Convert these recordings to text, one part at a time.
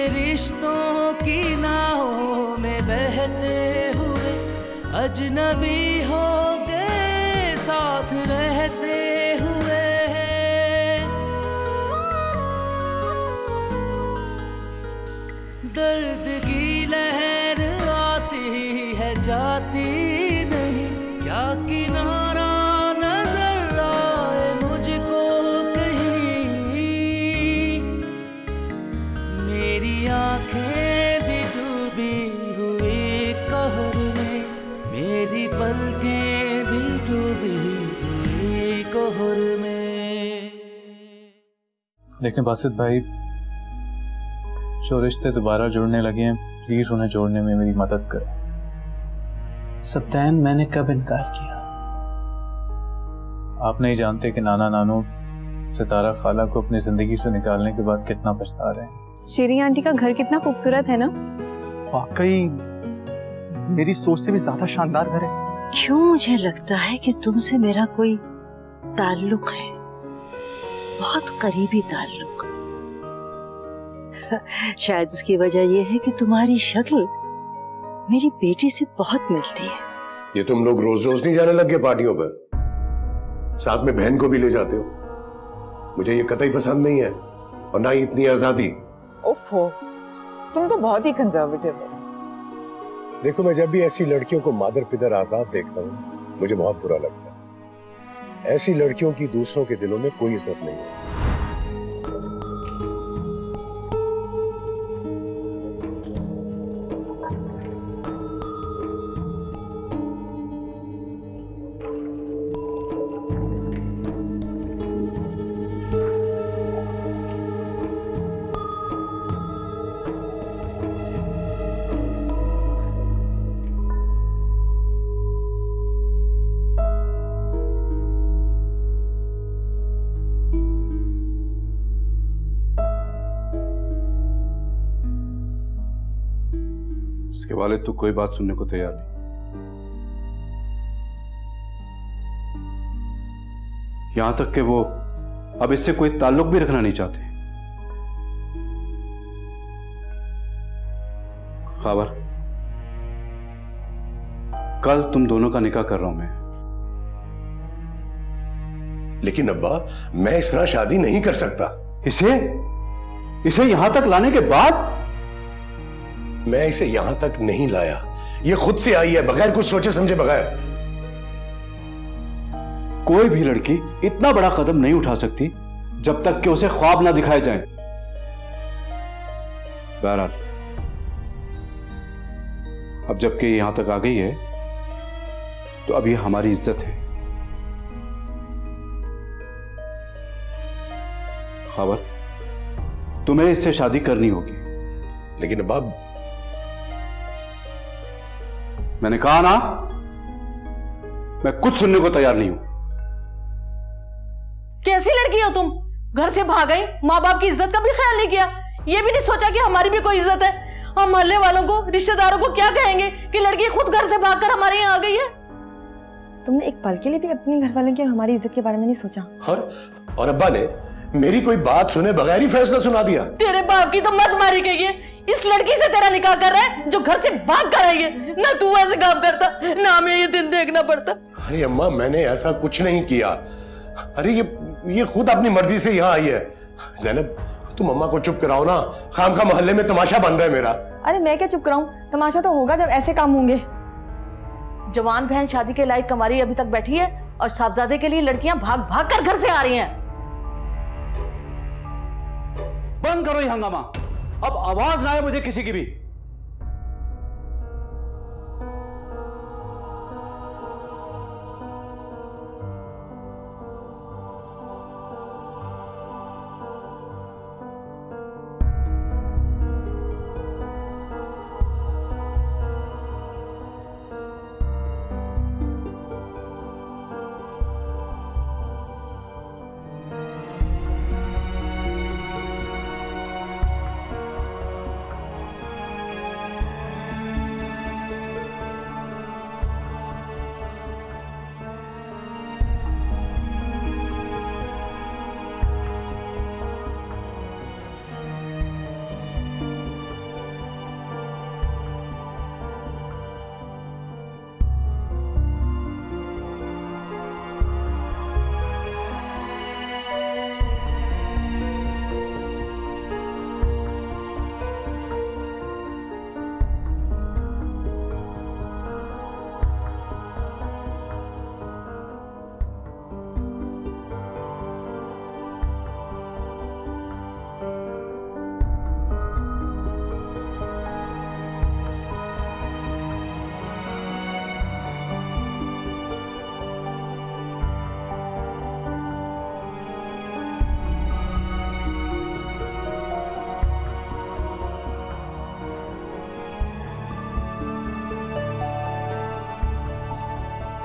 रिश्तों की नावों में बहते हुए अजनबी हो गए साथ रहते हुए। दर्द की लहर आती है जाती नहीं, क्या किनारा नजर आए मुझको कहीं। मेरी आंखें भी डूबी हुई कहर में, मेरी पलकें भी डूबी हुई कहर में। लेकिन बासित भाई, जो रिश्ते दोबारा जुड़ने लगे हैं, प्लीज उन्हें जोड़ने में मेरी मदद करें। सब्तैन, मैंने कब इनकार किया? आप नहीं जानते कि नाना नानू सितारा खाला को अपनी जिंदगी से निकालने के बाद कितना पछता रहे हैं। शीरी आंटी का घर कितना खूबसूरत है ना? वाकई मेरी सोच से भी ज्यादा शानदार घर है। क्यों मुझे लगता है कि तुमसे मेरा कोई ताल्लुक है, बहुत करीबी ताल्लुक। शायद उसकी वजह यह है कि तुम्हारी शक्ल मेरी बेटी से बहुत मिलती है। ये तुम लोग रोज रोज नहीं जाने लग गए पार्टियों पर? साथ में बहन को भी ले जाते हो। मुझे ये कतई पसंद नहीं है, और ना ही इतनी आजादी। ओफो, तुम तो बहुत ही कंजर्वेटिव हो। देखो, मैं जब भी ऐसी लड़कियों को मादर पिदर आजाद देखता हूँ, मुझे बहुत बुरा लगता है। ऐसी लड़कियों की दूसरों के दिलों में कोई इज्जत नहीं है। इसके वालिद तो कोई बात सुनने को तैयार नहीं। यहां तक कि वो अब इससे कोई ताल्लुक भी रखना नहीं चाहते। खबर, कल तुम दोनों का निकाह कर रहा हूं मैं। लेकिन अब्बा, मैं इस तरह शादी नहीं कर सकता। इसे यहां तक लाने के बाद? मैं इसे यहां तक नहीं लाया, ये खुद से आई है, बगैर कुछ सोचे समझे बगैर। कोई भी लड़की इतना बड़ा कदम नहीं उठा सकती जब तक कि उसे ख्वाब ना दिखाए जाएं। बहरहाल, अब जबकि यहां तक आ गई है तो अब ये हमारी इज्जत है। खबर, तुम्हें इससे शादी करनी होगी। लेकिन अब्बा, मैंने कहा ना, मैं कुछ सुनने को तैयार नहीं हूं। कैसी लड़की हो तुम? घर से भाग गई, माँ बाप की इज्जत का भी ख्याल नहीं किया। ये भी नहीं सोचा कि हमारी भी कोई इज्जत है। हम मोहल्ले वालों को, रिश्तेदारों को क्या कहेंगे कि लड़की खुद घर से भागकर हमारे यहाँ आ गई है। तुमने एक पल के लिए भी अपने घर वालों की और हमारी इज्जत के बारे में नहीं सोचा? और अब्बा ने मेरी कोई बात सुने बगैर ही फैसला सुना दिया। तेरे बाप की तो मत मारी गई है। इस लड़की से तेरा निकाह कर रहा है जो घर से भाग कर आई है। ना तू ऐसे काम करता, ना हमें ये दिन देखना पड़ता। अरे अम्मा, मैंने ऐसा कुछ नहीं किया। अरे ये खुद अपनी मर्जी से यहाँ आई है। ज़ैनब, तुम अम्मा को चुप कराओ ना, खामखा मोहल्ले में तमाशा बन रहा है मेरा। अरे मैं क्या चुप कराऊं? तमाशा तो होगा जब ऐसे काम होंगे। जवान बहन शादी के लायक कमारी अभी तक बैठी है और साहबजादे के लिए लड़कियां भाग भाग कर घर से आ रही हैं। बंद करो ये हंगामा, अब आवाज ना आए मुझे किसी की भी।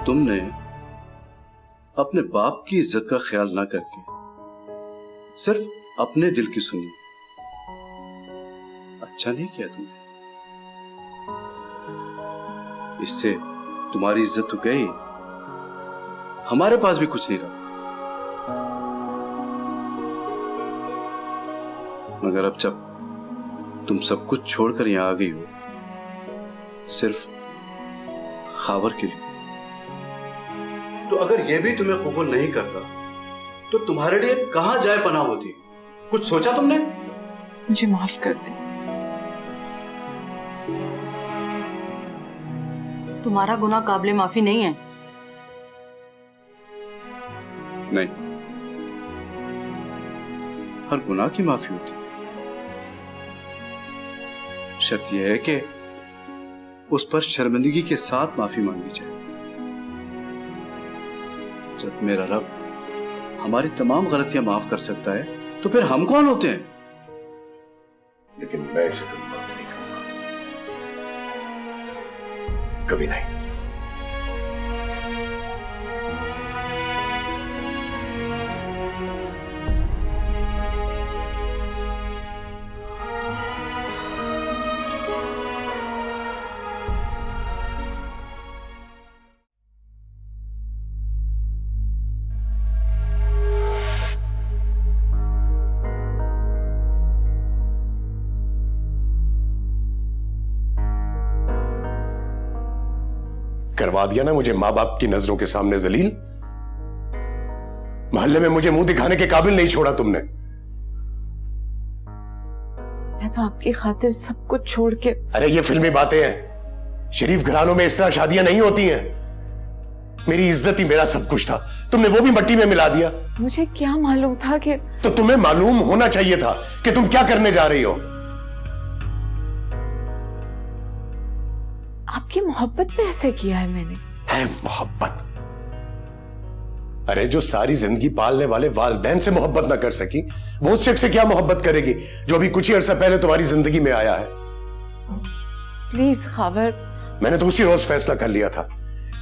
तुमने अपने बाप की इज्जत का ख्याल ना करके सिर्फ अपने दिल की सुनी। अच्छा नहीं किया तुमने। इससे तुम्हारी इज्जत तो गई, हमारे पास भी कुछ नहीं रहा। मगर अब जब तुम सब कुछ छोड़कर यहां आ गई हो सिर्फ खावर के लिए, तो अगर यह भी तुम्हें कबूल नहीं करता तो तुम्हारे लिए कहां जाए पनाह होती? कुछ सोचा तुमने? मुझे माफ कर दे। तुम्हारा गुनाह काबिले माफी नहीं है। नहीं, हर गुनाह की माफी होती है। शर्त यह है कि उस पर शर्मिंदगी के साथ माफी मांगी जाए। जब मेरा रब हमारी तमाम गलतियां माफ कर सकता है तो फिर हम कौन होते हैं? लेकिन मैं इसे कभी माफ नहीं करूंगा, कभी नहीं। करवा दिया ना मुझे मां बाप की नजरों के सामने जलील। मोहल्ले में मुझे मुंह दिखाने के काबिल नहीं छोड़ा तुमने। मैं तो आपकी खातिर सब कुछ छोड़ के। अरे ये फिल्मी बातें हैं, शरीफ घरानों में इस तरह शादियां नहीं होती हैं। मेरी इज्जत ही मेरा सब कुछ था, तुमने वो भी मिट्टी में मिला दिया। मुझे क्या मालूम था कि। तो तुम्हें मालूम होना चाहिए था कि तुम क्या करने जा रही हो। आपकी मोहब्बत पे ऐसे किया है मैंने। है मोहब्बत? अरे जो सारी जिंदगी पालने वाले वालिदैन से मोहब्बत ना कर सकी, वो उस शख्स से क्या मोहब्बत करेगी जो अभी कुछ ही अरसा पहले तुम्हारी जिंदगी में आया है। प्लीज खावर। मैंने तो उसी रोज फैसला कर लिया था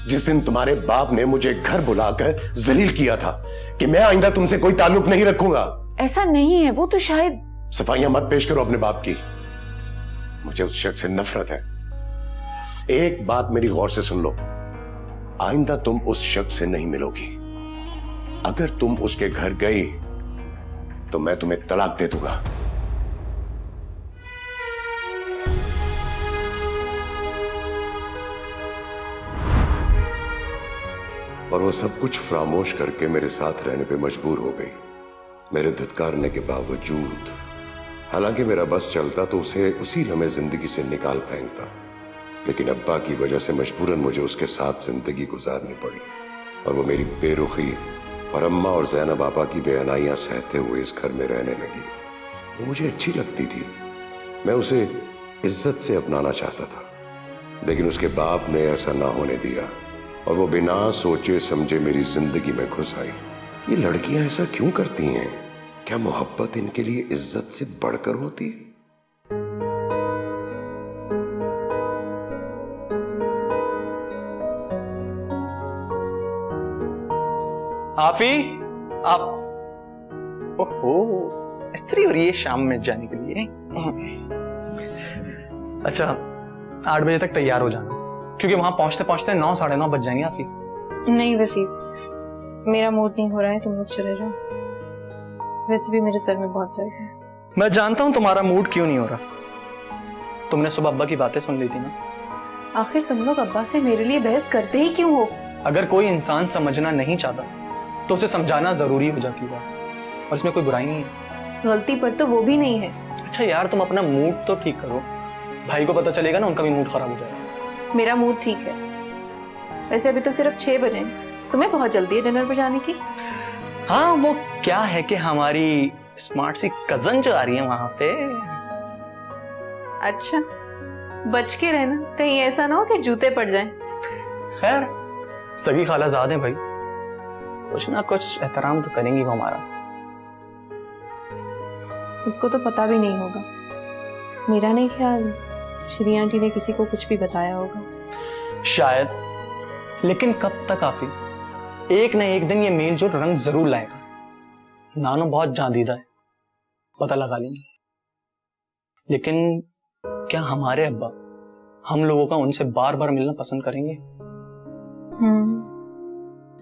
जिस दिन तुम्हारे बाप ने मुझे घर बुलाकर जलील किया था कि मैं आइंदा तुमसे कोई ताल्लुक नहीं रखूंगा। ऐसा नहीं है, वो तो शायद। सफाइयां मत पेश करो अपने बाप की, मुझे उस शख्स से नफरत है। एक बात मेरी गौर से सुन लो, आइंदा तुम उस शख्स से नहीं मिलोगी। अगर तुम उसके घर गई तो मैं तुम्हें तलाक दे दूंगा। और वो सब कुछ फरामोश करके मेरे साथ रहने पे मजबूर हो गई, मेरे धिक्कारने के बावजूद। हालांकि मेरा बस चलता तो उसे उसी लम्हे जिंदगी से निकाल फेंकता, लेकिन अब्बा की वजह से मजबूरन मुझे उसके साथ जिंदगी गुजारनी पड़ी। और वो मेरी बेरुखी और अम्मा और ज़ैनब आपा की बेअनाइयां सहते हुए इस घर में रहने लगी। वो मुझे अच्छी लगती थी, मैं उसे इज्जत से अपनाना चाहता था, लेकिन उसके बाप ने ऐसा ना होने दिया और वो बिना सोचे समझे मेरी जिंदगी में घुस आई। ये लड़कियां ऐसा क्यों करती हैं? क्या मोहब्बत इनके लिए इज्जत से बढ़कर होती है? आफी, आप ओहो, इस्त्री हो रही है शाम में जाने के लिए। अच्छा 8 बजे तक तैयार हो जाना, क्योंकि वहां पहुंचते पहुंचते 9 साढ़े 9 बज जाएंगे। आफी नहीं वसीफ, मेरा मूड नहीं हो रहा है, तुम लोग चले जाओ। वैसे भी मेरे सर में बहुत दर्द है। मैं जानता हूं तुम्हारा मूड क्यों नहीं हो रहा। तुमने सुबह अब्बा की बातें सुन ली थी ना। आखिर तुम लोग अब्बा से मेरे लिए बहस करते ही क्यों हो? अगर कोई इंसान समझना नहीं चाहता तो उसे समझाना जरूरी हो जाती है, और इसमें कोई बुराई नहीं है। गलती पर तो वो भी नहीं है। अच्छा यार, तुम अपना मूड तो ठीक करो, भाई को पता चलेगा ना, उनका भी मूड खराब हो जाएगा। मेरा मूड ठीक है। वैसे अभी तो सिर्फ 6 बजे, तुम्हें बहुत जल्दी है डिनर पर जाने की। हाँ, वो क्या है कि हमारी स्मार्ट सी कजन जो आ रही है वहां पे। अच्छा, बच के रहना, कहीं ऐसा ना हो कि जूते पड़ जाएं। खैर, सभी खालाजाद हैं भाई, कुछ ना कुछ एहतराम तो करेंगी वो हमारा। उसको तो पता भी नहीं होगा। मेरा नहीं ख्याल श्री आंटी ने किसी को कुछ भी बताया होगा। शायद, लेकिन कब तक आफी? एक न एक दिन ये मेल जो रंग जरूर लाएगा। नानो बहुत जादीदा है, पता लगा लेंगे। लेकिन क्या हमारे अब्बा हम लोगों का उनसे बार बार मिलना पसंद करेंगे?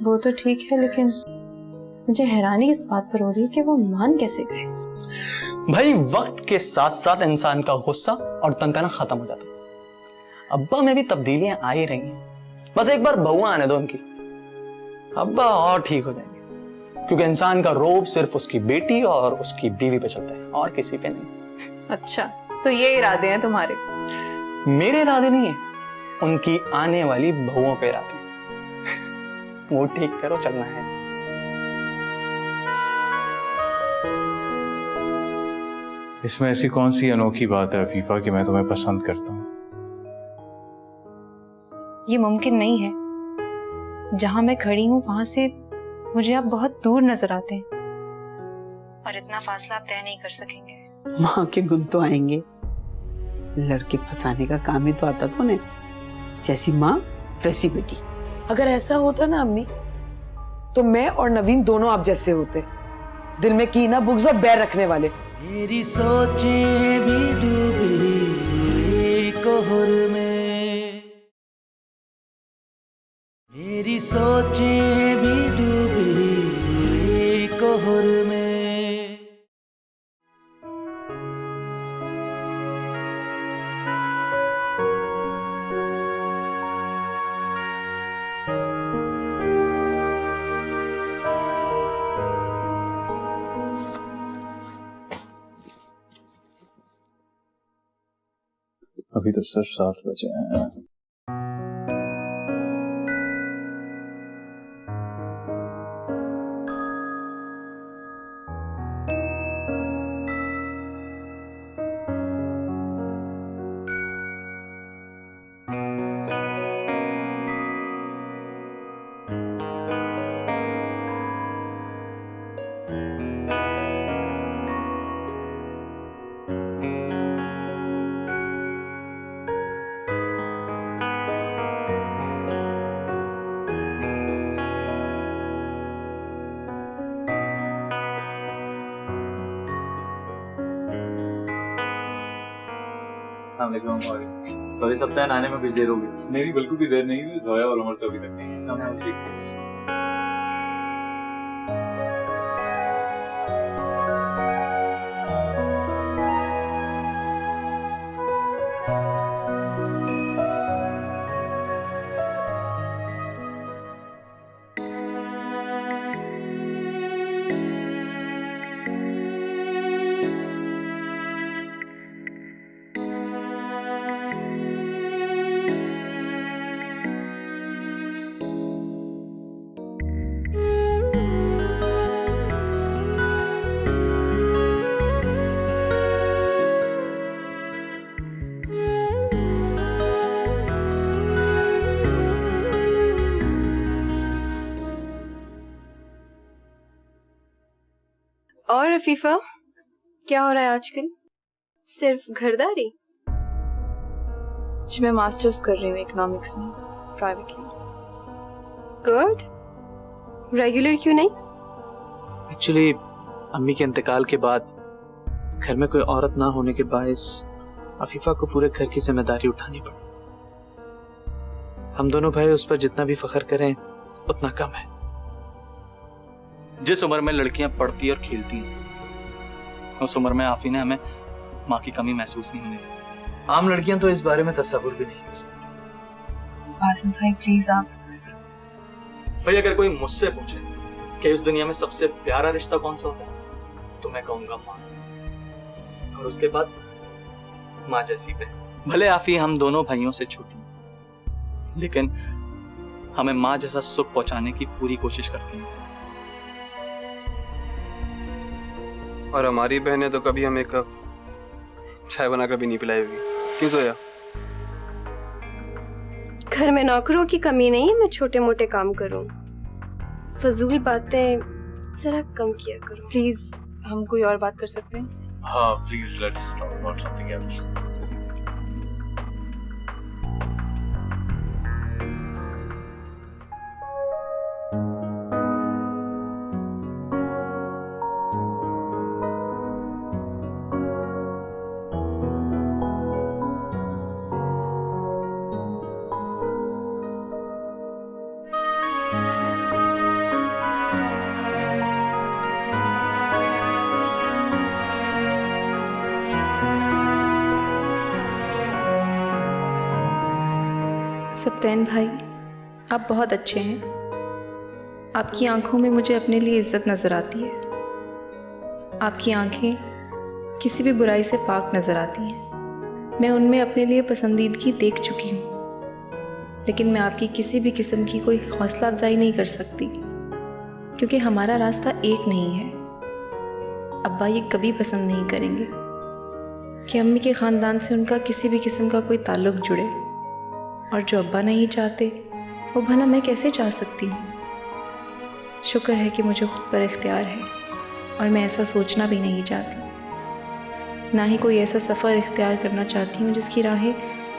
वो तो ठीक है, लेकिन मुझे हैरानी इस बात पर हो रही है कि वो मान कैसे गए। भाई वक्त के साथ साथ इंसान का गुस्सा और तनतना खत्म हो जाता है। अब्बा में भी तब्दीलियां आ ही रही हैं, बस एक बार बहुआ आने दो उनकी, अब्बा और ठीक हो जाएंगे। क्योंकि इंसान का रोब सिर्फ उसकी बेटी और उसकी बीवी पे चलता है, और किसी पे नहीं। अच्छा, तो ये इरादे हैं तुम्हारे? मेरे इरादे नहीं है, उनकी आने वाली बहुओं पे इरादे हैं। वो ठीक करो, चलना है। इसमें ऐसी कौन सी अनोखी बात है अफीफा कि मैं तुम्हें पसंद करता हूँ? ये मुमकिन नहीं है। जहां मैं खड़ी हूँ वहां से मुझे आप बहुत दूर नजर आते हैं, और इतना फासला आप तय नहीं कर सकेंगे। माँ के गुण तो आएंगे, लड़के फंसाने का काम ही तो आता था उन्हें। जैसी माँ वैसी बेटी। अगर ऐसा होता ना अम्मी, तो मैं और नवीन दोनों आप जैसे होते, दिल में कीना, बुग्ज और बैर रखने वाले। मेरी सोचें भी डूबी कोहर में, मेरी सोचें भी डूबी कोहर में। अभी तो सिर्फ 7 बजे हैं। सॉरी सप्ताह आने में कुछ देर होगी। मेरी बिल्कुल भी देर नहीं हुई, जोया और उमर तो अभी तक नहीं है। और अफीफा, क्या हो रहा है आजकल? सिर्फ घरदारी? जी, मैं मास्टर्स कर रही हूँ इकोनॉमिक्स में, प्राइवेटली। गुड। रेगुलर क्यों नहीं? एक्चुअली अम्मी के इंतकाल के बाद घर में कोई औरत ना होने के बायस अफीफा को पूरे घर की जिम्मेदारी उठानी पड़ी। हम दोनों भाई उस पर जितना भी फख्र करें उतना कम है। जिस उम्र में लड़कियां पढ़ती और खेलती हैं, उस उम्र में आफी ने हमें माँ की कमी महसूस नहीं होने दी। आम लड़कियां तो इस बारे में तस्वुर भी नहीं कर सकती। बासिम भाई प्लीज आप। भाई अगर कोई मुझसे पूछे कि इस दुनिया में सबसे प्यारा रिश्ता कौन सा होता है, तो मैं कहूंगा माँ, और उसके बाद माँ जैसी बहन। भले आफी हम दोनों भाइयों से छोटी, लेकिन हमें माँ जैसा सुख पहुंचाने की पूरी कोशिश करती है। और हमारी बहनें तो कभी हमें कप चाय बनाकर भी नहीं पिलाई होगी। क्यों सोया? घर में नौकरों की कमी नहीं है, मैं छोटे मोटे काम करूं। फजूल बातें जरा कम किया करो प्लीज। हम कोई और बात कर सकते हैं? हाँ please, let's talk about something else. Sibtain भाई, आप बहुत अच्छे हैं। आपकी आंखों में मुझे अपने लिए इज्जत नज़र आती है। आपकी आंखें किसी भी बुराई से पाक नज़र आती हैं। मैं उनमें अपने लिए पसंदीदगी देख चुकी हूँ, लेकिन मैं आपकी किसी भी किस्म की कोई हौसला अफजाई नहीं कर सकती, क्योंकि हमारा रास्ता एक नहीं है। अब्बा ये कभी पसंद नहीं करेंगे कि अम्मी के ख़ानदान से उनका किसी भी किस्म का कोई ताल्लुक़ जुड़े, और जो अब्बा नहीं चाहते वो भला मैं कैसे चाह सकती हूँ। शुक्र है कि मुझे खुद पर इख्तियार है, और मैं ऐसा सोचना भी नहीं चाहती, ना ही कोई ऐसा सफ़र इख्तियार करना चाहती हूँ जिसकी राहें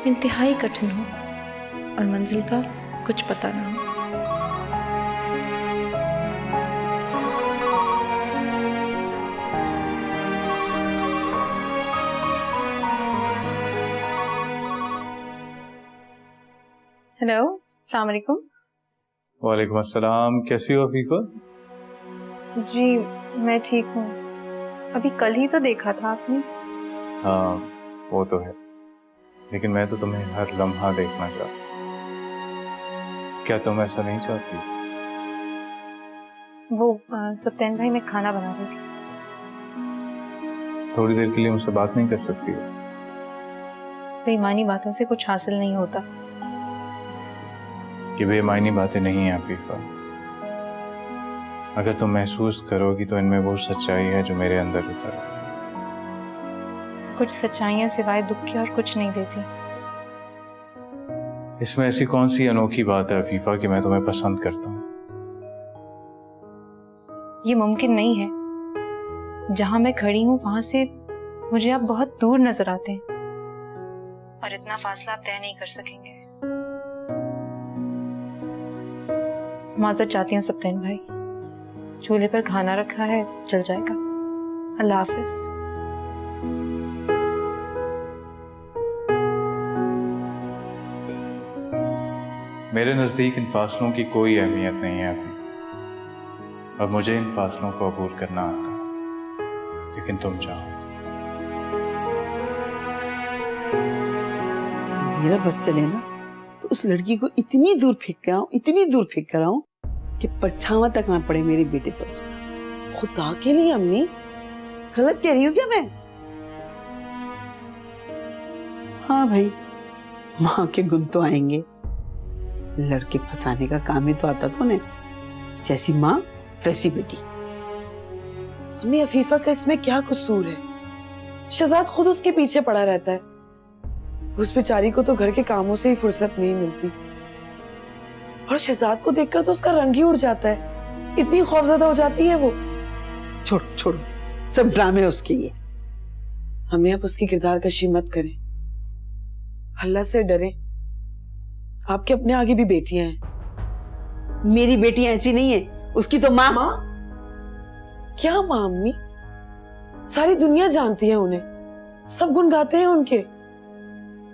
इंतहाई कठिन हो और मंजिल का कुछ पता ना हो। हेलो, अस्सलाम वालेकुम। वालेकुम अस्सलाम। कैसी हो अफीफा? जी मैं ठीक हूँ। अभी कल ही तो देखा था आपने। हाँ वो तो है, लेकिन मैं तो तुम्हें हर लम्हा देखना चाहता। क्या तुम ऐसा नहीं चाहती? वो सप्तैन भाई, मैं खाना बना रही थी। थोड़ी देर के लिए मुझसे बात नहीं कर सकती हो? बेईमानी बातों से कुछ हासिल नहीं होता। कि बेमायनी बातें नहीं हैं अफीफा। अगर तुम महसूस करोगी तो इनमें वो सच्चाई है जो मेरे अंदर उतर है। कुछ सच्चाइयां सिवाय दुख के और कुछ नहीं देती। इसमें ऐसी कौन सी अनोखी बात है अफीफा कि मैं तुम्हें पसंद करता हूँ? ये मुमकिन नहीं है। जहां मैं खड़ी हूँ वहां से मुझे आप बहुत दूर नजर आते हैं, और इतना फासला आप तय नहीं कर सकेंगे। माजरत चाहती हूँ सप्तैन भाई, चूल्हे पर खाना रखा है, जल जाएगा। अल्लाह हाफिज। मेरे नज़दीक इन फासलों की कोई अहमियत नहीं है अभी, और मुझे इन फासलों को अबूर करना आता है, लेकिन तुम चाहो तो। मेरा बस चले ना तो उस लड़की को इतनी दूर फेंक कर आऊं, इतनी दूर फेंक कर आऊं कि परछावा तक ना पड़े मेरे बेटे पर उसका। खुदा के लिए अम्मी, गलत कह रही हूँ क्या मैं? हाँ भाई, माँ के गुण तो आएंगे, लड़के फंसाने का काम ही तो आता तो ने। जैसी माँ वैसी बेटी। अम्मी, अफीफा का इसमें क्या कसूर है? शहजाद खुद उसके पीछे पड़ा रहता है। उस बेचारी को तो घर के कामों से ही फुर्सत नहीं मिलती, और शहजाद को देखकर तो उसका रंग ही उड़ जाता है। इतनी खौफजदा हो जाती है वो। छोड़ो छोड़ो, सब ड्रामे उसके ही। हमें अब उसकी किरदार कशी मत करें, अल्लाह से डरें। आपके अपने आगे भी बेटियां हैं। मेरी बेटी ऐसी नहीं है, उसकी तो माँ। माँ? क्या माँ अम्मी? सारी दुनिया जानती है उन्हें, सब गुण गाते हैं उनके।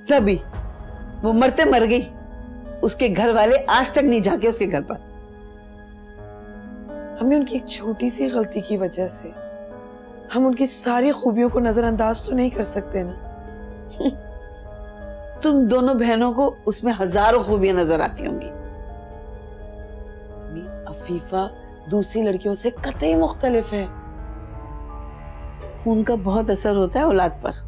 तभी वो मरते मर गई, उसके घर वाले आज तक नहीं जाके उसके घर पर। हमें उनकी एक छोटी सी गलती की वजह से हम उनकी सारी खूबियों को नजरअंदाज तो नहीं कर सकते ना। तुम दोनों बहनों को उसमें हजारों खूबियां नजर आती होंगी। अफीफा दूसरी लड़कियों से कतई मुख्तलिफ है। खून का बहुत असर होता है औलाद पर।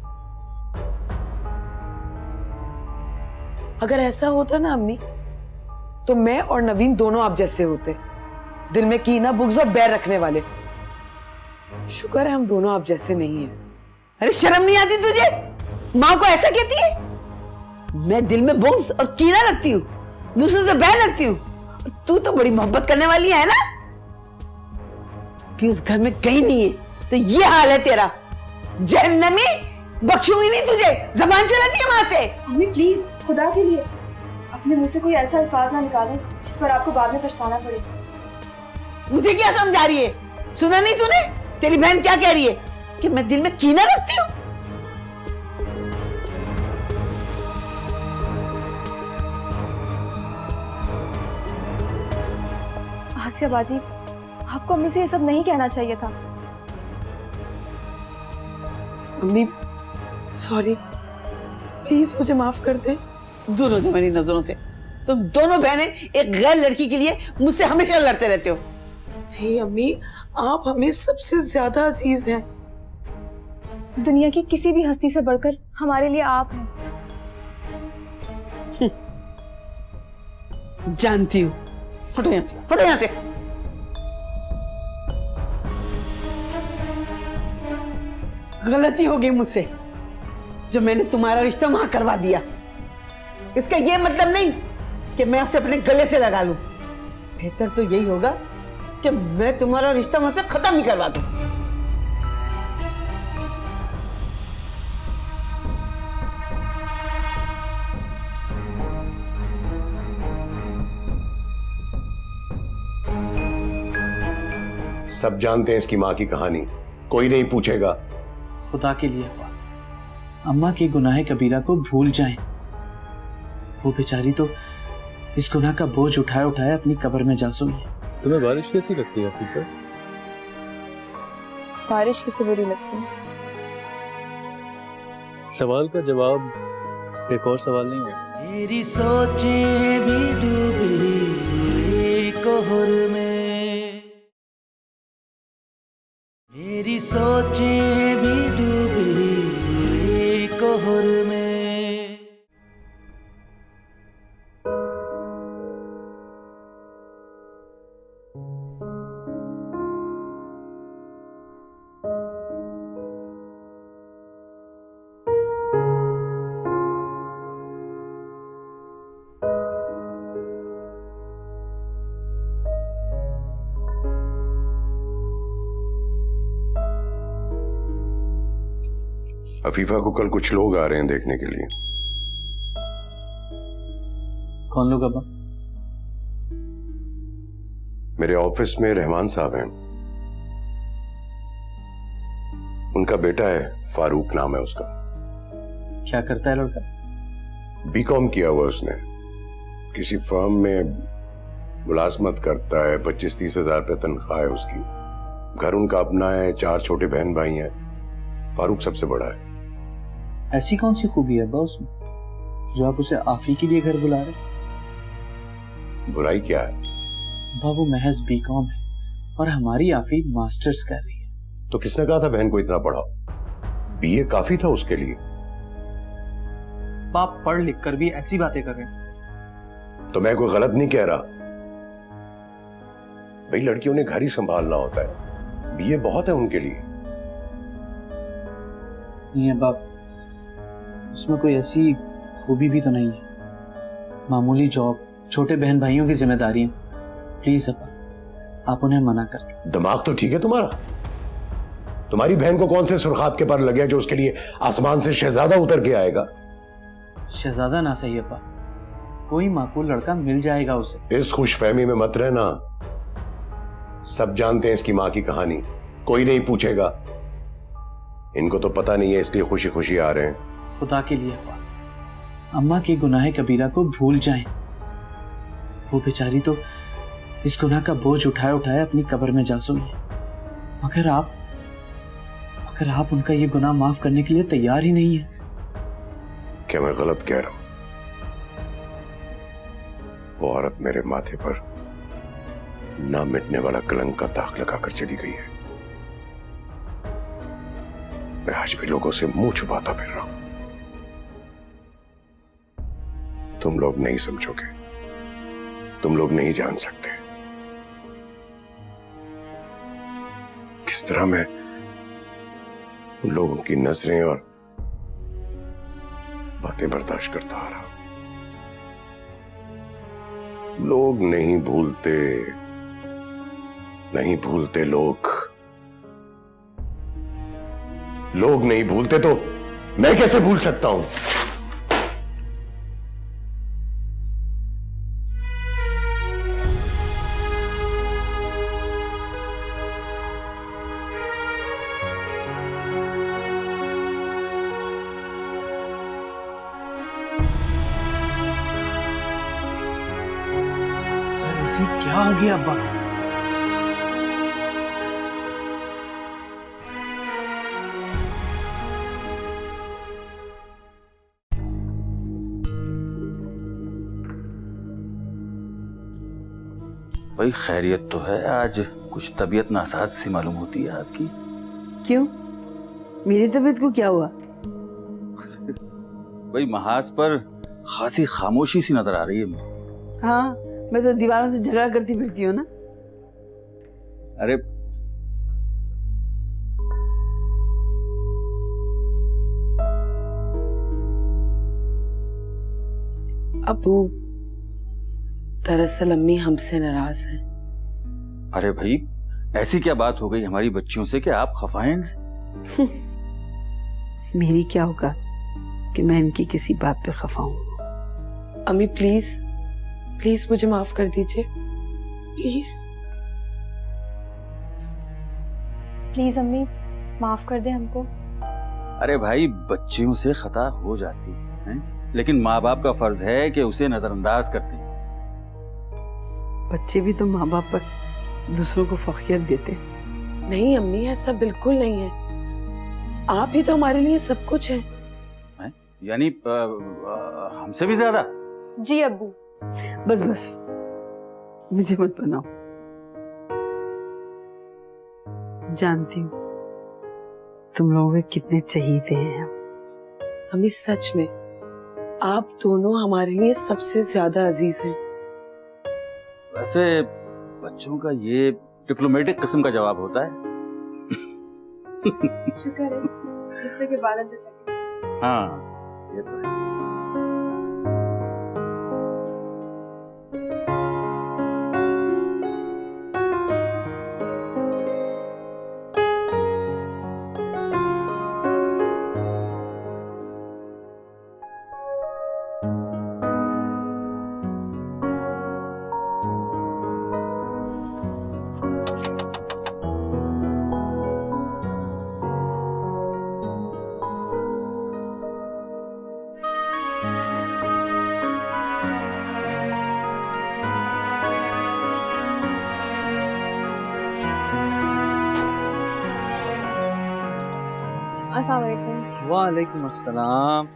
अगर ऐसा होता ना अम्मी, तो मैं और नवीन दोनों आप जैसे होते, दिल में कीना, बुग़्ज़ और बैर रखने वाले। शुक्र है हम दोनों आप जैसे नहीं हैं। अरे शर्म नहीं आती तुझे? माँ को ऐसा कहती है? मैं दिल में बुग़्ज़ और कीना रखती हूँ, दूसरों से बैर रखती हूँ। तू तो बड़ी मोहब्बत करने वाली है ना। भी उस घर में कहीं नहीं है तो ये हाल है तेरा। जहन्नमी, बख्शूंगी नहीं तुझे। जबान चलाती है वहां से। अम्मी प्लीज, खुदा के लिए अपने मुंह से कोई ऐसा अल्फाज ना निकालें जिस पर आपको बाद में पछताना पड़े। मुझे क्या समझा रही है? सुना नहीं तूने तेरी बहन क्या कह रही है कि मैं दिल में कीना रखती हूँ? आसिया बाजी, आपको अम्मी से ये सब नहीं कहना चाहिए था। अम्मी सॉरी, प्लीज मुझे माफ कर दे। दूर हो जा मेरी नजरों से। तुम दोनों बहनें एक गैर लड़की के लिए मुझसे हमेशा लड़ते रहते हो। नहीं अम्मी, आप हमें सबसे ज्यादा अजीज हैं। दुनिया की किसी भी हस्ती से बढ़कर हमारे लिए आप हैं। जानती हूँ। फटो यहाँ से, फटो यहाँ से। गलती हो गई मुझसे जो मैंने तुम्हारा रिश्ता वहां करवा दिया। इसका ये मतलब नहीं कि मैं उसे अपने गले से लगा लूं। बेहतर तो यही होगा कि मैं तुम्हारा रिश्ता वहां से खत्म ही करवा दूं। सब जानते हैं इसकी माँ की कहानी, कोई नहीं पूछेगा। खुदा के लिए अब्बा, अम्मा के गुनाह कबीरा को भूल जाएं। वो बेचारी तो इस गुनाह का बोझ उठाए उठाए अपनी कब्र में जा सोई है। तुम्हें बारिश कैसी लगती है अफीफा? बारिश किसे बुरी लगती है? सवाल का जवाब एक और सवाल नहीं है। मेरी सोचें भी डूबी कोहर में, मेरी सोचें भी डूबी कोहर में। अफीफा को कल कुछ लोग आ रहे हैं देखने के लिए। कौन लोग अब्बा? मेरे ऑफिस में रहमान साहब हैं, उनका बेटा है, फारूक नाम है उसका। क्या करता है लड़का? बीकॉम किया हुआ उसने, किसी फर्म में मुलाजमत करता है। 25-30 हजार रुपये तनख्वाह है उसकी। घर उनका अपना है, 4 छोटे बहन भाई हैं, फारूक सबसे बड़ा है। ऐसी कौन सी खूबी है अब्बा उसमें जो आप उसे आफी के लिए घर बुला रहे? बुराई क्या है? अब्बा वो महज बीकॉम है और हमारी आफी मास्टर्स कर रही है। तो किसने कहा था बहन को इतना पढ़ाओ? बीए काफी था उसके लिए। बाप पढ़ लिख कर भी ऐसी बातें कर रहे हैं तो मैं कोई गलत नहीं कह रहा भाई, लड़कियों ने घर ही संभालना होता है, बीए बहुत है उनके लिए। नहीं अब्बा, उसमें कोई ऐसी खूबी भी तो नहीं है। मामूली जॉब, छोटे बहन भाइयों की जिम्मेदारियां। प्लीज अब्बा, आप उन्हें मना कर दो। दिमाग तो ठीक है तुम्हारा? तुम्हारी बहन को कौन से सुर्खाब के पर लगे जो उसके लिए आसमान से शहजादा उतर के आएगा? शहजादा ना सही अब्बा, कोई माकूल लड़का मिल जाएगा उसे। इस खुशफहमी में मत रहना। सब जानते हैं इसकी माँ की कहानी, कोई नहीं पूछेगा। इनको तो पता नहीं है इसलिए खुशी खुशी आ रहे हैं। खुदा के लिए अब्बा, अम्मा के गुनाह कबीरा को भूल जाएं। वो बेचारी तो इस गुनाह का बोझ उठाए उठाए अपनी कब्र में जा सोई है। मगर आप उनका ये गुनाह माफ करने के लिए तैयार ही नहीं है। क्या मैं गलत कह रहा हूं? वो औरत मेरे माथे पर ना मिटने वाला कलंक का दाग लगाकर चली गई है। मैं आज भी लोगों से मुंह छुपाता फिर रहा हूं। तुम लोग नहीं समझोगे, तुम लोग नहीं जान सकते किस तरह मैं उन लोगों की नजरें और बातें बर्दाश्त करता आ रहा हूं। लोग नहीं भूलते, नहीं भूलते लोग नहीं भूलते तो मैं कैसे भूल सकता हूं? क्या हो गया अब्बा? भाई खैरियत तो है, आज कुछ तबीयत नासाज सी मालूम होती है आपकी। क्यों, मेरी तबीयत को क्या हुआ? भाई महाज पर खासी खामोशी सी नजर आ रही है मुझे। हाँ, मैं तो दीवारों से झगड़ा करती फिरती हूँ ना। अरे अबू, दरअसल अम्मी हमसे नाराज हैं। अरे भाई, ऐसी क्या बात हो गई हमारी बच्चियों से कि आप खफा हैं इनसे? मेरी क्या होगा कि मैं इनकी किसी बात पे खफा हूँ। अम्मी प्लीज प्लीज मुझे माफ कर दीजिए, प्लीज प्लीज अम्मी माफ कर दे हमको। अरे भाई, बच्चियों से खता हो जाती है, लेकिन माँ बाप का फर्ज है कि उसे नजरअंदाज करते हैं। बच्चे भी तो माँ बाप पर दूसरों को फौकियत देते हैं। नहीं अम्मी, ऐसा बिल्कुल नहीं है। आप ही तो हमारे लिए सब कुछ है। यानी हमसे भी ज्यादा? जी अब्बू। बस बस, मुझे मत बनाओ। जानती हूँ तुम लोगों के कितने चहीते हैं। अम्मी सच में आप दोनों हमारे लिए सबसे ज्यादा अजीज हैं। वैसे बच्चों का ये डिप्लोमेटिक किस्म का जवाब होता है। शुक्र है इससे के बादल तो चले। हाँ, ये तो है। वालेकुम अस्सलाम।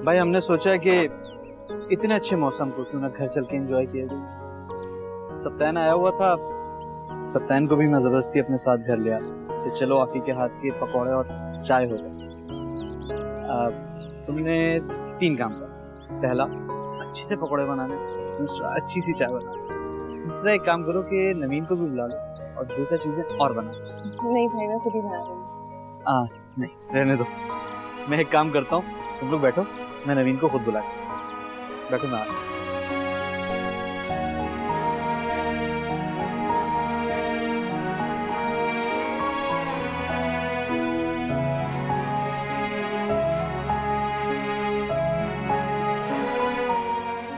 भाई, हमने सोचा कि इतने अच्छे मौसम को क्यों ना घर चल के एंजॉय किया जाए। सप्तान आया हुआ था, सप्तान को भी मैं जबरदस्ती अपने साथ घर लिया कि चलो आफी के हाथ के पकौड़े और चाय हो जाए। तुमने 3 काम करा। पहला, अच्छे से पकौड़े बनाने। दूसरा, अच्छी सी चाय बनाना। तीसरा, एक काम करो कि नवीन को भी बुला लो और 2-4 चीजें और बना। नहीं भाई, मैं खुद ही बना रही हूँ। नहीं, रहने दो। मैं एक काम करता हूँ, तुम लोग बैठो, मैं नवीन को खुद बुलाता हूँ। बैठो, मैं आ रहा हूँ।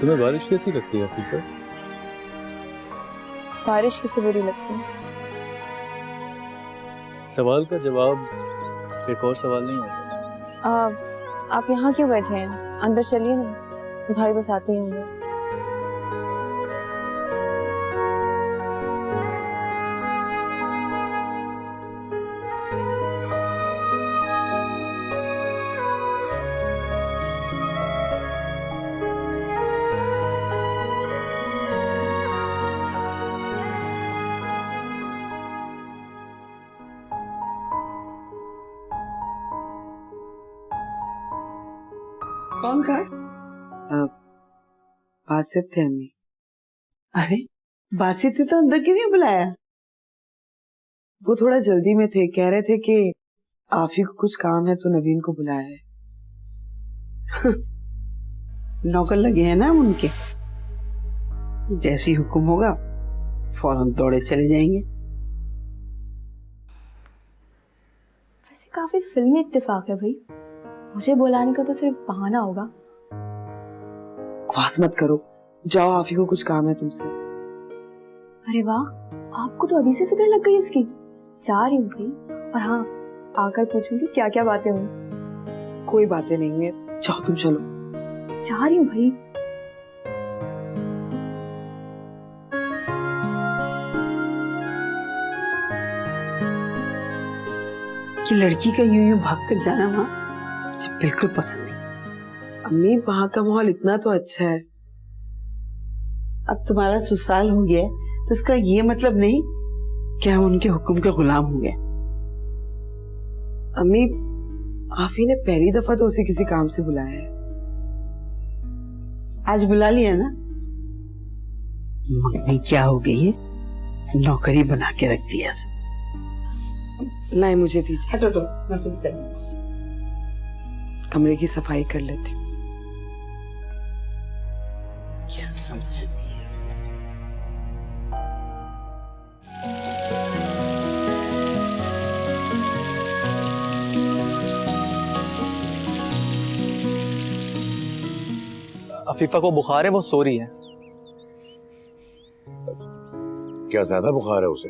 तुम्हें बारिश कैसी लगती है अफीफा? बारिश किसे बुरी लगती है? सवाल का जवाब एक और सवाल नहीं होता। आप यहाँ क्यों बैठे हैं? अंदर चलिए ना, भाई बस आते ही होंगे। कौन था? बासित थे अम्मी। अरे बासित थे तो अंदर क्यों नहीं बुलाया? वो थोड़ा जल्दी में थे, कह रहे थे कि आफी को कुछ काम है तो नवीन को बुलाया है। नौकर लगे हैं ना उनके, जैसी हुक्म होगा फौरन दौड़े चले जाएंगे। वैसे काफी फिल्मी इत्तेफाक है भाई, मुझे बुलाने का तो सिर्फ बहाना होगा। बकवास मत करो, जाओ, आफी को कुछ काम है तुमसे। अरे वाह, आपको तो अभी से फिक्र लग गई उसकी। जा रही हूँ भाई, और हाँ, आकर पूछूंगी क्या क्या बातें हुई। कोई बातें नहीं है, जाओ तुम, चलो। जा रही हूँ भाई। कि लड़की का यूं यूं भाग कर जाना वहां मुझे बिल्कुल पसंद नहीं। अम्मी, वहां का माहौल इतना तो अच्छा है। अब तुम्हारा ससुराल हो गया है तो इसका ये मतलब नहीं कि हम उनके हुक्म के गुलाम हो गए। अम्मी, आफी ने पहली दफा तो उसे किसी काम से बुलाया है। आज बुला लिया ना? मंगनी क्या हो गई है, नौकरी बना के रख दिया। लाए मुझे दीजिए। हटो तो, मैं खुद कर लूंगी। कमरे की सफाई कर लेती हूँ। क्या समझ नहीं है उसे। अफीफा को बुखार है, वो सो रही है। क्या ज्यादा बुखार है उसे?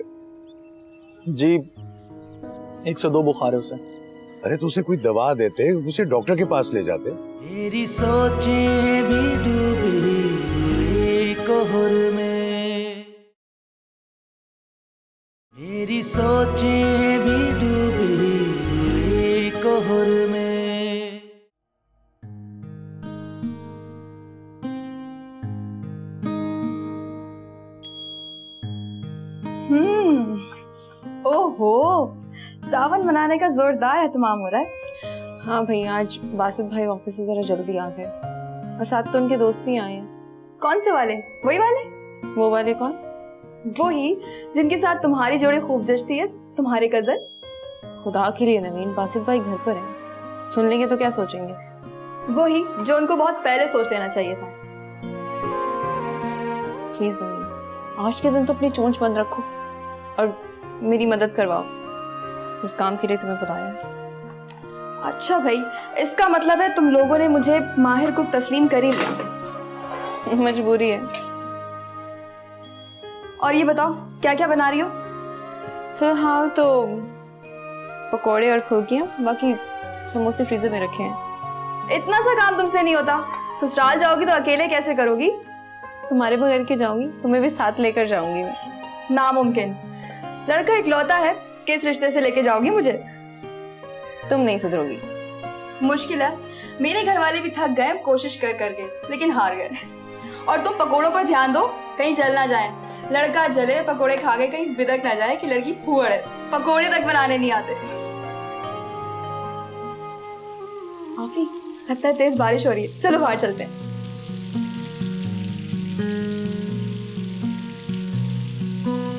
जी 102 बुखार है उसे। अरे तो उसे कोई दवा देते, उसे डॉक्टर के पास ले जाते। मेरी सोचें भी डूबी कोहर में, मेरी सोचें भी डूबी कोहर में। ओहो, सावन मनाने का जोरदार एहतमाम हो रहा है। हाँ भैया, आज बासित भाई ऑफिस से जरा जल्दी आ गए और साथ तो उनके दोस्त भी आए हैं। कौन से वाले? वही वाले? वो वाले कौन? वो ही जिनके साथ तुम्हारी जोड़ी खूब जचती है, तुम्हारे कजन। खुदा के लिए नवीन, बासित भाई घर पर हैं, सुन लेंगे तो क्या सोचेंगे? वो ही जो उनको बहुत पहले सोच लेना चाहिए था। प्लीज नवीन, आज के दिन तो अपनी चोंच बंद रखो और मेरी मदद करवाओ उस काम के लिए तुम्हें बुलाया। अच्छा भाई, इसका मतलब है तुम लोगों ने मुझे माहिर कुक तस्लीम कर ही लिया। मजबूरी है। और ये बताओ क्या क्या बना रही हो? फिलहाल तो पकोड़े और फुल्कियां, बाकी समोसे फ्रीजर में रखे हैं। इतना सा काम तुमसे नहीं होता। ससुराल जाओगी तो अकेले कैसे करोगी? तुम्हारे बगैर के जाऊंगी, तुम्हें भी साथ लेकर जाऊंगी मैं। नामुमकिन। लड़का इकलौता है, किस रिश्ते से लेके जाओगी मुझे? तुम नहीं सुधरोगी। मुश्किल है, मेरे घर वाले भी थक गए कोशिश कर करके, लेकिन हार गए। और तुम पकोड़ों पर ध्यान दो, कहीं जल ना जाए। लड़का जले पकोड़े खा के कहीं बिदक ना जाए कि लड़की फुहड़ है, पकोड़े तक बनाने नहीं आते। आफी, लगता है तेज बारिश हो रही है, चलो बाहर चलते हैं।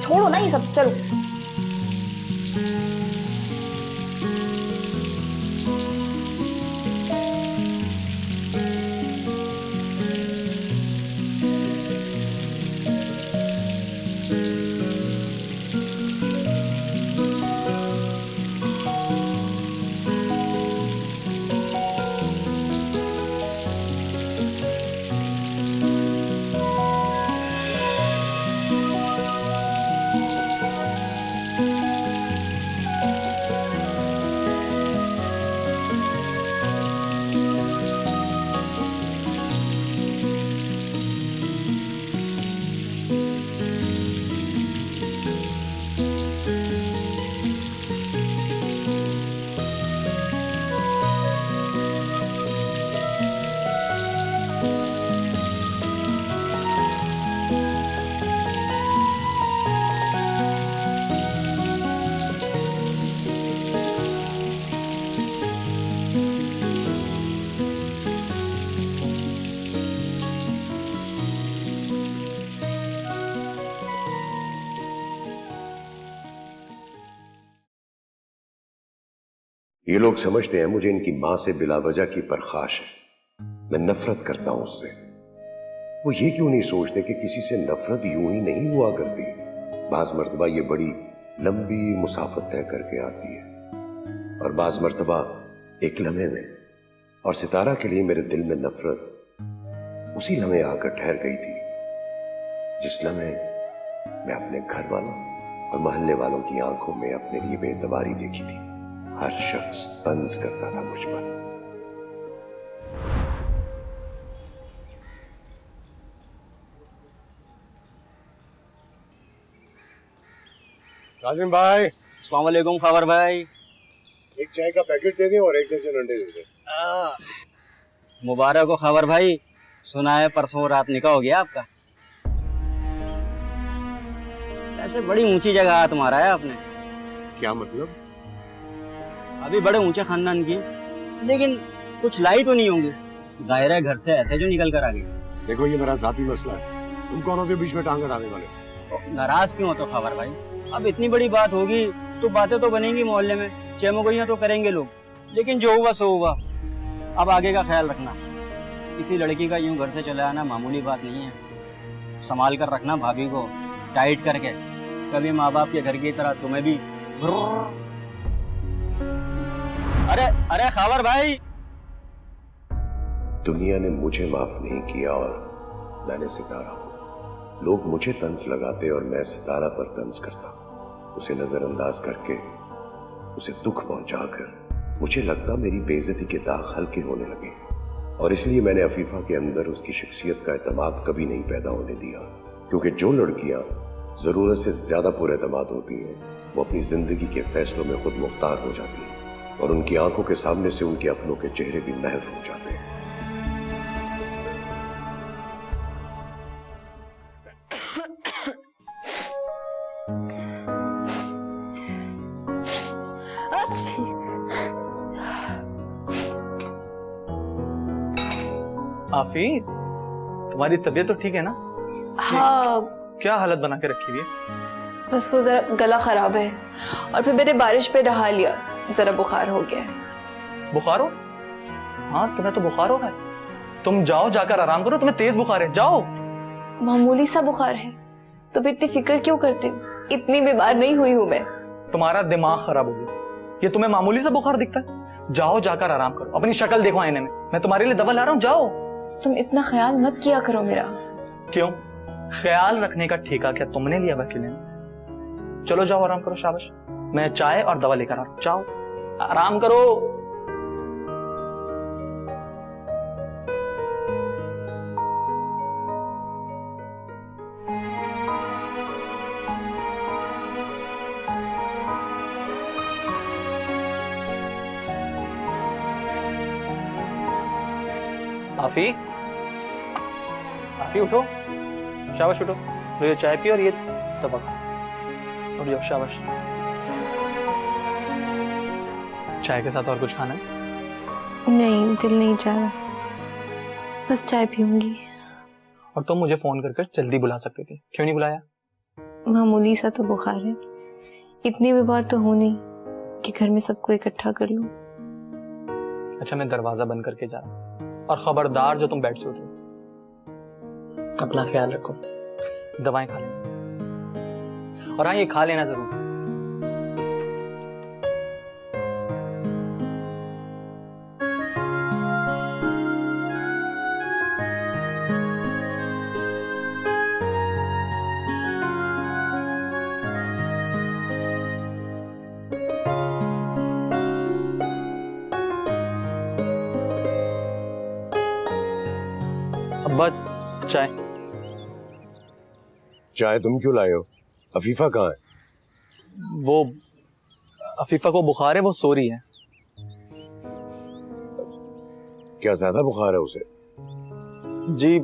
छोड़ो ना ये सब, चलो। ये लोग समझते हैं मुझे इनकी मां से बिलावजह की परखाश है। मैं नफरत करता हूं उससे। वो ये क्यों नहीं सोचते कि किसी से नफरत यूं ही नहीं हुआ करती। बाज मर्तबा ये बड़ी लंबी मुसाफत तय करके आती है, और बाज मर्तबा एक लम्हे में। और सितारा के लिए मेरे दिल में नफरत उसी लम्हे आकर ठहर गई थी जिस लम्हे मैं अपने घर वालों और मोहल्ले वालों की आंखों में अपने लिए बेतबारी देखी थी। हर शख्स तंज करता था मुझ पर। काजिम भाई। अस्सलाम वालेकुम खबर भाई। एक चाय का पैकेट दे दे और एक दर्जन अंडे दे दे। मुबारक हो खबर भाई, सुना है परसों रात निकाह हो गया आपका। ऐसे बड़ी ऊंची जगह हाथ मारा है आपने। क्या मतलब? अभी बड़े ऊंचे खानदान की, लेकिन कुछ लाई तो नहीं होंगी। जाहिर है घर से ऐसे जो निकल कर आ गई। देखो ये मेरा जाती मसला है, तुम कौन होते बीच में टांग अड़ाने वाले? नाराज क्यों हो तो खबर भाई, अब इतनी बड़ी बात होगी तो बातें तो बनेंगी मोहल्ले में, चेमोगोइयां तो करेंगे लोग, लेकिन जो हुआ सो हुआ। अब आगे का ख्याल रखना, किसी लड़की का यूं घर से चले आना मामूली बात नहीं है। संभाल कर रखना भाभी को, टाइट करके, कभी माँ बाप के घर की तरह तुम्हें भी। अरे अरे खबर भाई, दुनिया ने मुझे माफ नहीं किया और मैंने सितारा हूं। लोग मुझे तंज लगाते और मैं सितारा पर तंज करता, उसे नजरअंदाज करके, उसे दुख पहुंचाकर मुझे लगता मेरी बेइज्जती के दाग हल्के होने लगे। और इसलिए मैंने अफीफा के अंदर उसकी शख्सियत का एतमाद कभी नहीं पैदा होने दिया, क्योंकि जो लड़कियां जरूरत से ज्यादा पुरएतमाद होती हैं वो अपनी जिंदगी के फैसलों में खुद मुख्तार हो जाती हैं और उनकी आंखों के सामने से उनके अपनों के चेहरे भी महव हो जाते हैं। आफी, तुम्हारी तबीयत तो ठीक है ना? हाँ। क्या हालत बना के रखी हुई है? बस वो जरा गला खराब है और फिर मैंने बारिश पे नहा लिया, जरा बुखार हो गया है। बुखार हो? हाँ तुम्हें तो बुखार हो रहा है, तुम जाओ जाकर आराम करो, तुम्हें तेज बुखार है, जाओ। मामूली सा बुखार है, तुम इतनी फिक्र क्यों करते हो? इतनी बीमार नहीं हुई हूँ मैं। तुम्हारा दिमाग खराब हो गया, ये तुम्हें मामूली सा बुखार दिखता है? जाओ जाकर आराम करो, अपनी शक्ल देखो आईने में, मैं तुम्हारे लिए दवा ला रहा हूँ, जाओ। तुम इतना ख्याल मत किया करो मेरा। क्यों? ख्याल रखने का ठेका क्या तुमने लिया वकील ने? चलो जाओ आराम करो, शाबाश। मैं चाय और दवा लेकर आ रहा हूं, जाओ आराम करो। आफी, आफी उठो, शाबाश उठो, ये चाय पी और ये दवा और ये शाबाश। चाय के साथ और कुछ खाना है? नहीं, दिल नहीं चाह रहा, बस चाय पीऊंगी। और तुम मुझे फोन करके जल्दी बुला सकती थी, क्यों नहीं बुलाया? मामूली सा तो बुखार है, इतनी बीमार तो हूं नहीं कि घर में सबको इकट्ठा कर लूं। अच्छा मैं दरवाजा बंद करके जा रहा हूं, और खबरदार जो तुम बेड से उठो, अपना ख्याल रखो, दवाएं खा लेना, और हाँ ये खा लेना जरूर। अब्बा चाय। चाय तुम क्यों लाए हो? अफीफा कहाँ है? वो अफीफा को बुखार है, वो सो रही है। क्या ज्यादा बुखार है उसे? जी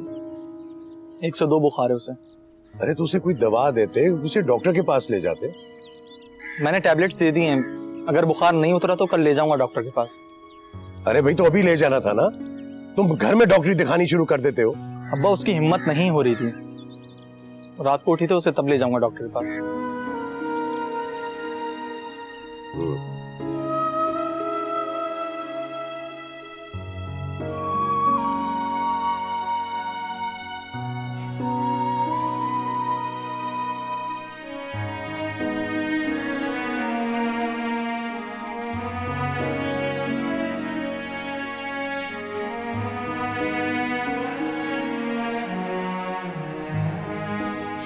102 बुखार है उसे। अरे तो उसे कोई दवा देते, उसे डॉक्टर के पास ले जाते। मैंने टैबलेट्स दे दी हैं, अगर बुखार नहीं उतरा तो कल ले जाऊंगा डॉक्टर के पास। अरे भाई तो अभी ले जाना था ना, तुम घर में डॉक्टरी दिखानी शुरू कर देते हो। अब्बा उसकी हिम्मत नहीं हो रही थी, रात को उठी तो उसे तब ले जाऊंगा डॉक्टर के पास।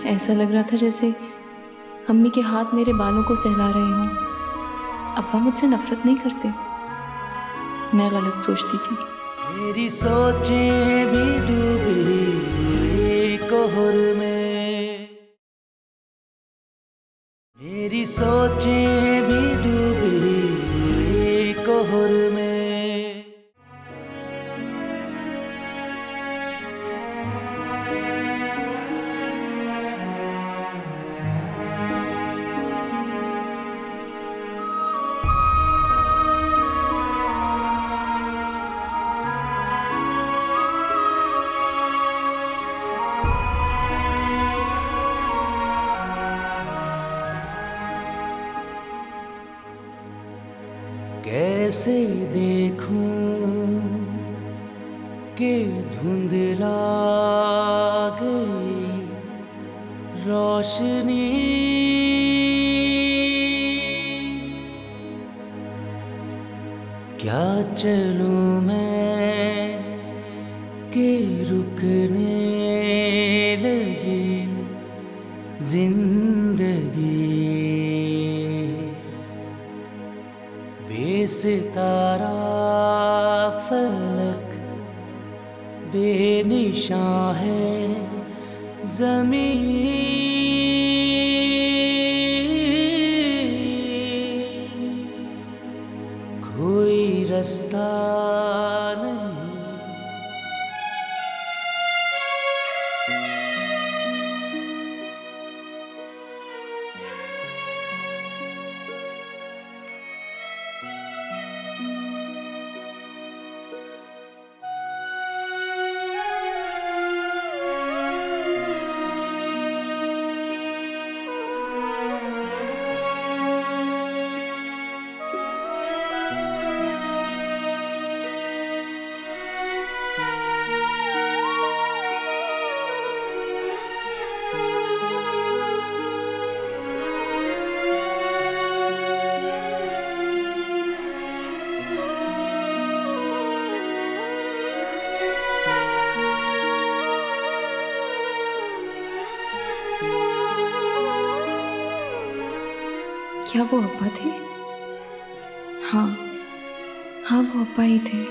ऐसा लग रहा था जैसे अम्मी के हाथ मेरे बालों को सहला रहे हों। अब्बा मुझसे नफरत नहीं करते, मैं गलत सोचती थी। मेरी सोचें भी डूबी कोहर में, मेरी सोचें भी डूबी कोहर में। कैसे देखूं कि धुंधला गई रोशनी। क्या चलूं मैं कि रुकने लगी जिंदगी। बेसितारा फलक बेनिशां है ज़मीं। कोई रास्ता नहीं। क्या वो अब्बा थे? हाँ हाँ, वो अब्बा ही थे।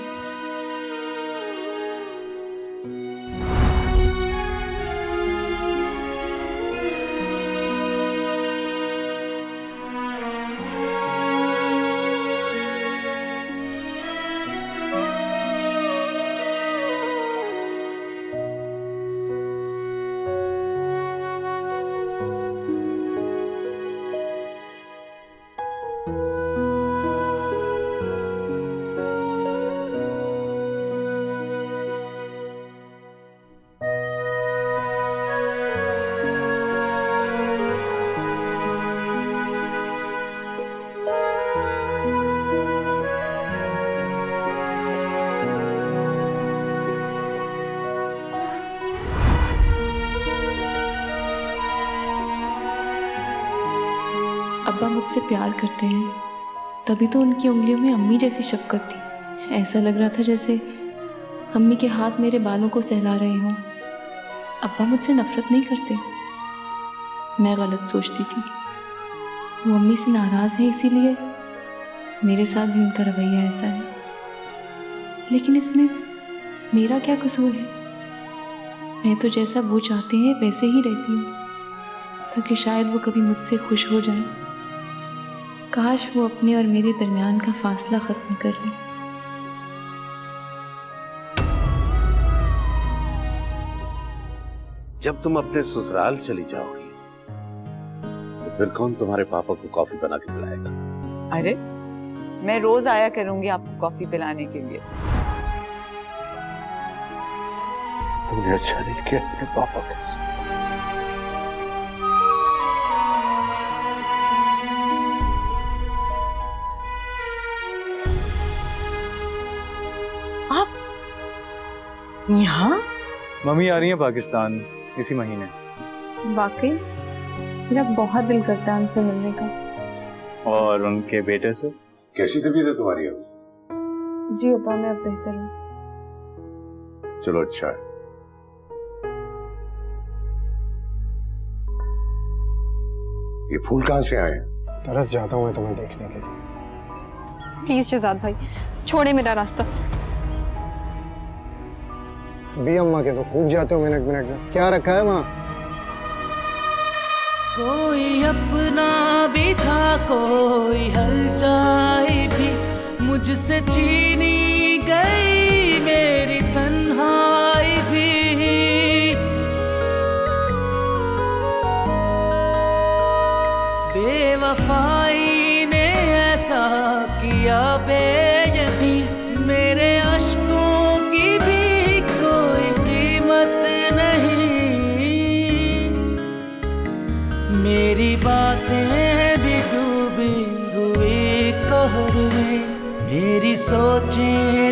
अब्बा मुझसे प्यार करते हैं, तभी तो उनकी उंगलियों में अम्मी जैसी शफकत थी। ऐसा लग रहा था जैसे अम्मी के हाथ मेरे बालों को सहला रहे हों। अब्बा मुझसे नफरत नहीं करते, मैं गलत सोचती थी। वो अम्मी से नाराज़ हैं, इसीलिए मेरे साथ भी उनका रवैया ऐसा है। लेकिन इसमें मेरा क्या कसूर है? मैं तो जैसा वो चाहते हैं वैसे ही रहती हूँ, ताकि शायद वो कभी मुझसे खुश हो जाए। काश वो अपने और मेरे दरमियान का फासला ख़त्म कर लें। जब तुम अपने ससुराल चली जाओगी तो फिर कौन तुम्हारे पापा को कॉफी बना के पिलाएगा? अरे मैं रोज आया करूंगी आपको कॉफी पिलाने के लिए। तुमने अच्छा नहीं किया अपने पापा के साथ। यहाँ? मम्मी आ रही है पाकिस्तान इसी महीने। वाकई मेरा बहुत दिल करता है उनसे मिलने का। और उनके बेटे से? कैसी तबीयत है तुम्हारी अब? जी अब्बा, मैं अब बेहतर हूँ। चलो अच्छा है। ये फूल कहाँ से आए? तरस जाता हूँ मैं तुम्हें देखने के लिए। प्लीज शहजाद भाई, छोड़े मेरा रास्ता। भी अम्मा के तो खूब जाते हो मिनट मिनट में। क्या रखा है वहाँ? कोई अपना भी था, कोई हलचाई भी मुझसे छीनी गई, मेरी तन्हाई भी। बेवफाई ने ऐसा किया बेयकी, मेरे अश्कों की भी कोई कीमत नहीं। मेरी बातें भी डूबी हुई कहर में, सोचें